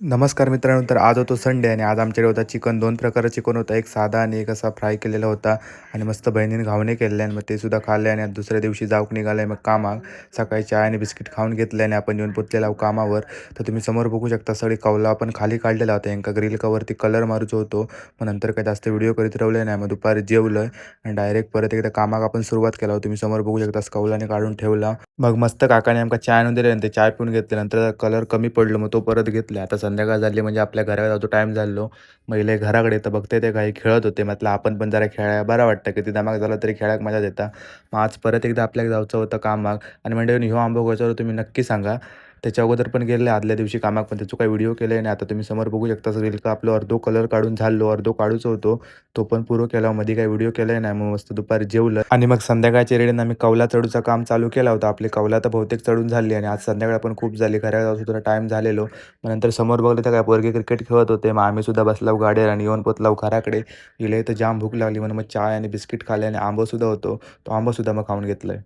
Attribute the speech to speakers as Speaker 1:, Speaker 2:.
Speaker 1: नमस्कार मित्रांनो, तर आज होतो संडे आणि आज आमच्याकडे होता चिकन. 2 प्रकारचा चिकन होता. एक साधा आणि एक असा फ्राय केलेला होता आणि मस्त बहिणीने घावणे केलेले आणि मग ते सुद्धा खाल्ले आणि आज दुसऱ्या दिवशी जाऊक निघाले मग कामाक. सकाळी चहा आणि बिस्किट खाऊन घेतले आणि आपण येऊन पोचलेलो आहोत कामावर. तर तुम्ही समोर बघू शकता सगळी कौला आपण खाली काढलेला होता. यांका ग्रिल कवरती कलर मारूचो होतो. मग नंतर काही जास्त व्हिडिओ करीत राहिले नाही. मग दुपारी जेवलं आणि डायरेक्ट परत एकदा कामाक आपण सुरुवात केला. तुम्ही समोर बघू शकता कौलाने काढून ठेवला. मग मस्त काकाने आमका चहा आणून दिले आणि ते चहा पिऊन घेतले. नंतर कलर कमी पडलं मग तो परत घेतला. आता संध्याकाळ झाली म्हणजे आपल्या घराकडे जातो टाईम झालो. मग घराकडे तर बघते ते काही खेळत होते. म्हटलं आपण पण जरा खेळायला बरं वाटतं, किती दमाक झाला तरी खेळायला मजा देता. मग आज परत एकदा आपल्याला जायचं होतं कामाक आणि म्हणजे ह्यो आंबो घ्यायचा तुम्ही नक्की सांगा. त्याच्या अगोदर पण गेले आदल्या दिवशी कामाक, पण त्याचा काही व्हिडिओ केले नाही. आता तुम्ही समोर बघू शकता रील का आपलं अर्धो कलर काढून झालो, अर्धो काढूच होतो. तो पण पूर्ण केला. मध्ये काही व्हिडिओ केलाय नाही. मग मस्त दुपारी जेवलं आणि मग संध्याकाळच्या रेडीनं आम्ही कौला चढूचं काम चालू केलं होतं. आपली कौला तर बहुतेक चढून झाली आणि आज संध्याकाळ पण खूप झाली. घराला जाऊन थोडा टाईम झालेलो. मग नंतर समोर बघलं तर काय पोरगे क्रिकेट खेळत होते. मग आम्ही सुद्धा बसलो गाडीवर आणि येऊन पोचलो घराकडे. हिला इथं जाम भूक लागली म्हणून मग चहा आणि बिस्किट खाल्ले आणि आंबो सुद्धा होतो. तो आंबो सुद्धा मग खाऊन घेतलाय.